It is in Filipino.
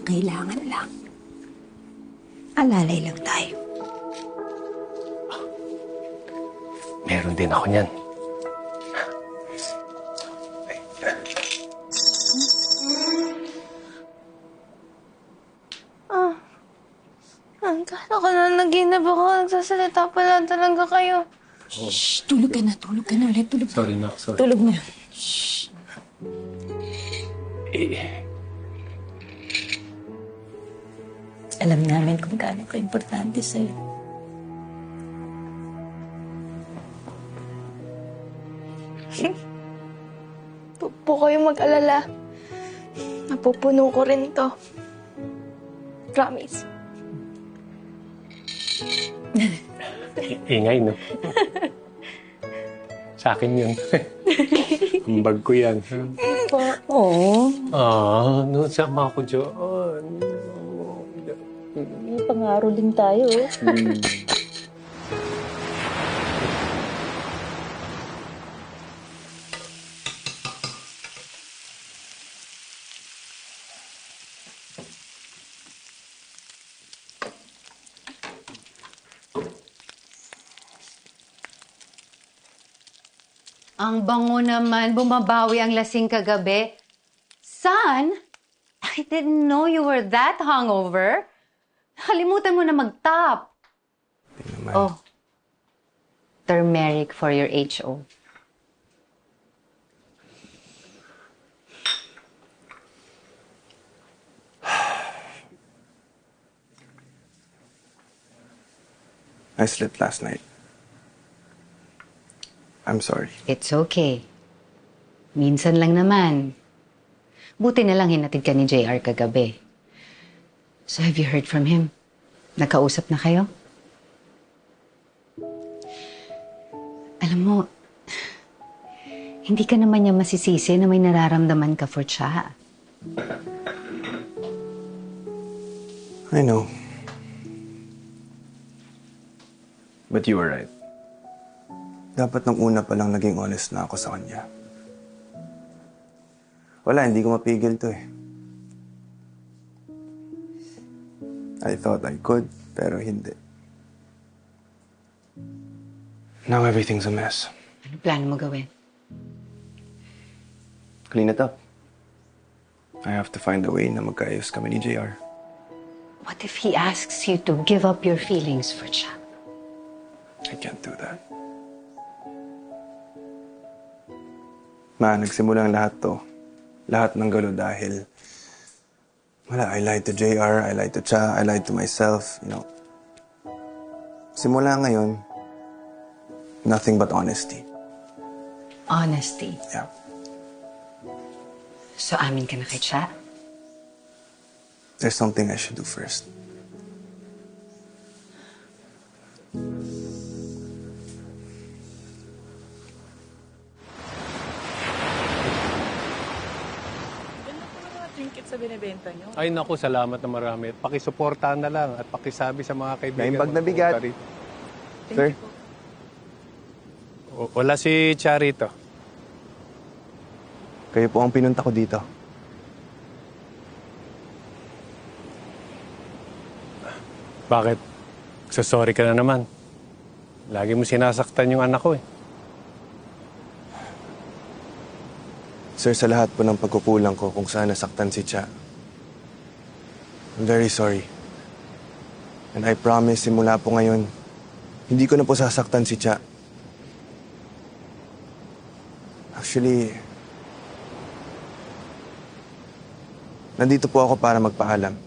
kailangan lang. Alalay lang tayo. Meron din ako niyan. Akala ko na naginip ako. Nagsasalita pala talaga kayo. Shh! Tulog ka na ulit. Tulog. Sorry, Nak. Sorry. Tulog na. Alam namin kung gaano ka-importante sa'yo. Huwag po kayong mag-alala. Napupuno ko rin to. Promise. Ingay, no? Sa akin yun. Ang bag ko yan. Oo. No, sama ko dyan. May pangaro din tayo. Ang bango naman. Bumabawi ang lasing kagabi. Son, I didn't know you were that hungover. Nakalimutan mo na mag-top. Oh, turmeric for your HO. I slept last night. I'm sorry. It's okay. Minsan lang naman. Buti na lang hinatid ka ni JR kagabi. So have you heard from him? Nakausap na kayo? Alam mo, hindi ka naman niya masisisi na may nararamdaman ka for Cha. I know. But you were right. Dapat nung una pa lang naging honest na ako sa kanya. Wala, hindi ko mapigil to eh. I thought I could, pero hindi. Now everything's a mess. Ano plano mo gawin? Clean it up. I have to find a way na magkaayos kami ni JR. What if he asks you to give up your feelings for Cha? I can't do that. Ma, nagsimula ang lahat to. Lahat ng gulo dahil wala, I lied to JR, I lied to Cha, I lied to myself, you know. Simula ngayon, nothing but honesty. Honesty. Yeah. So amin ka na kay Cha? There's something I should do first. Sa binibenta nyo. Ay, naku, salamat na marami. Pakisuportahan na lang at pakisabi sa mga kaibigan. May bag na bigat. Sir? Wala si Charito. Kayo po ang pinunta ko dito. Bakit? Sorry ka na naman. Lagi mo sinasaktan yung anak ko eh. Sir, sa lahat po ng pagkukulang ko kung saan nasaktan si Cha, I'm very sorry. And I promise, simula po ngayon, hindi ko na po sasaktan si Cha. Actually, nandito po ako para magpaalam.